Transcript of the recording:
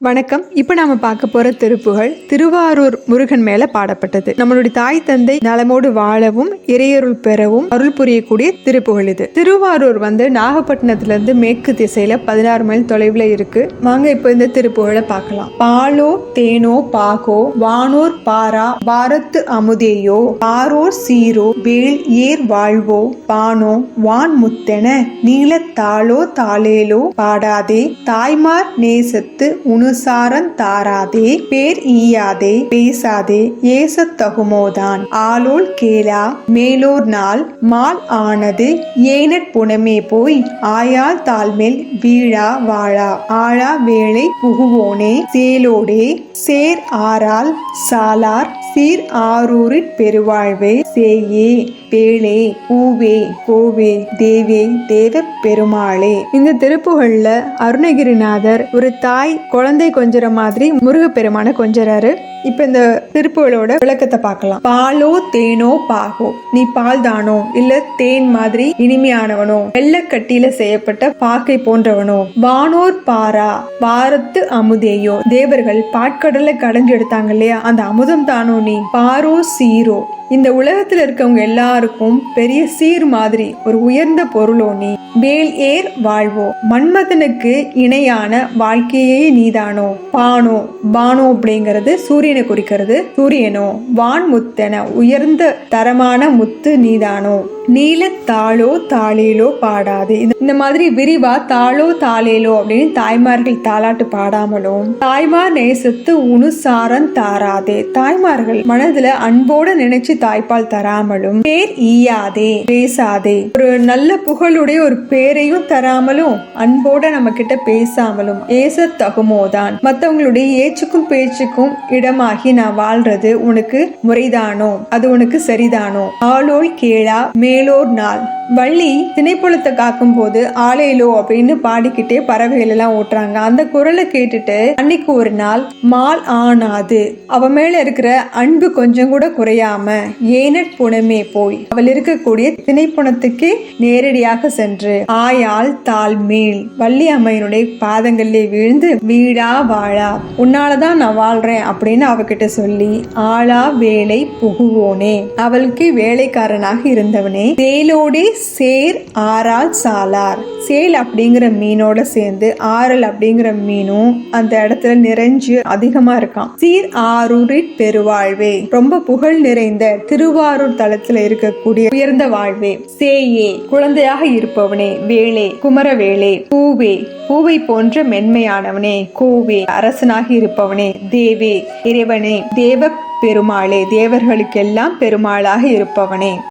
வணக்கம். இப்ப நாம பார்க்க போற திருப்புகழ் திருவாரூர் முருகன் மேல பாடப்பட்டது. நம்மளுடைய தாய் தந்தை நலமோடு வாழவும் இறையருள் பெறவும் அருள் புரியக்கூடிய திருப்புகழ் இது. திருவாரூர் நாகப்பட்டினத்துல இருந்து மேற்கு திசையில 16 மைல் தொலைவுல இருக்கு. வாங்க இப்ப இந்த திருப்புகழை பார்க்கலாம். பாலோ தேனோ பாகோ வானோர் பாரா பாரத்து அமுதேயோ பாரோர் சீரோ வேல் ஏர் வாழ்வோ பானோ வான் முத்தென நீலத்தாளோ தாளேலோ பாடாதே தாய்மார் நேசத்து உனுசாரன் தாராதே பேர் ஈயாதே பேசாதே ஏசத்தகுமோதான் ஆளோல் கேளா மேலோர் நாள் மால் ஆனது ஏனற் புனமே போய் ஆயால் தாழ்மேல் வீழா வாழா ஆழா வேளை புகுவோனே சேலோடே சேர் ஆரால் சாலார் சீர் ஆரூரிற் பெருவாழ்வே சேயே பேளே பூவே கோவே தேவே தேவ பெருமாளே. இந்த திருப்புகள்ல அருணகிரிநாதர் ஒரு தாய் குழந்தை கொஞ்சற மாதிரி முருகப்பெருமான கொஞ்சறாரு. இப்ப இந்த திருப்புகளோட விளக்கத்தை பார்க்கலாம். பாலோ தேனோ பாகோ, நீ பால் தானோ இல்ல தேன் மாதிரி இனிமையானவனோ, வெள்ளக்கட்டியில செய்யப்பட்ட பாக்கை போன்றவனோ, வானோர் பாரா பாரத்து அமுதேயோ, தேவர்கள் பாட்கடலை கடைஞ்சு எடுத்தாங்க இல்லையா, அந்த அமுதம் தானோ நீ. பாரோ சீரோ, இந்த உலகத்துல இருக்கவங்க எல்லாருக்கும் பெரிய சீர் மாதிரி ஒரு உயர்ந்த பொருளோ நீ. வேல் ஏர் வாழ்வோ, மன்மதனுக்கு இணையான வாழ்க்கையே நீதானோ. பானோ, பானோ அப்படிங்கிறது சூரியனை குறிக்கிறது. சூரியனோ. வான் முத்தென உயர்ந்த தரமான முத்து நீதானோ. நீல தாளோ தாளேலோ பாடாதே, இந்த மாதிரி விரிவா தாளோ தாளேலோ அப்படின்னு தாய்மார்கள் தாலாட்டு பாடாமலும், தாய்மார் நேசத்து உனுசாரன் தாராதே, தாய்மார்கள் மனதுல அன்போட நினைச்சு தாய்ப்பால் தராமலும், பேர் ஈயாதே பேசாதே, ஒரு நல்ல புகழுடைய ஒரு பேரையும் தராமலும், அன்போட நம்ம கிட்ட பேசாமலும், ஏசத்தகுமோதான் மத்தவங்களுடைய ஏச்சுக்கும் பேச்சுக்கும் இடமாகி நான் வாழ்றது உனக்கு முறைதானோ, அது உனக்கு சரிதானோ. ஆளோல் கேளா மேலோர் நாள், வள்ளி திணைப்புலத்தை காக்கும் போது ஆலேலோ அப்படின்னு பாடிக்கிட்டே பறவைகள் எல்லாம் ஓட்டுறாங்க. அந்த குரலை கேட்டுட்டு அன்னைக்கு ஒரு நாள் மால் ஆனாது, அவ மேல இருக்கிற அன்பு கொஞ்சம் கூட குறையாம ஏனற் புனமே போய் அவள் இருக்கக்கூடிய திணைப்புணத்துக்கு நேரடியாக சென்று ஆயால் தாழ் மேல் வள்ளி அம்மையினுடைய பாதங்களிலே வீழ்ந்து வீடா வாழா உன்னாலதான் நான் வாழ்றேன் அப்படின்னு அவகிட்ட சொல்லி ஆளா வேலை புகுவோனே, அவளுக்கு வேலைக்காரனாக இருந்தவனே. சேலோடே சேர் ஆரால் சாலார், சேல் அப்படிங்கிற மீனோட சேர்ந்து ஆரல் அப்படிங்கிற மீனும் அந்த இடத்துல நிறைஞ்சு அதிகமா இருக்கான். சீர் ஆரூரிற் பெருவாழ்வே, ரொம்ப புகழ் நிறைந்த திருவாரூர் தலத்துல இருக்கக்கூடிய உயர்ந்த வாழ்வே. சேயே, குழந்தையாக இருப்பவனே. வேளே, குமரவேளே. பூவே, பூவை போன்ற மென்மையானவனே. கோவே, அரசனாக இருப்பவனே. தேவே, இறைவனே. தேவ பெருமாளே, தேவர்களுக்கெல்லாம் பெருமாளாக இருப்பவனே.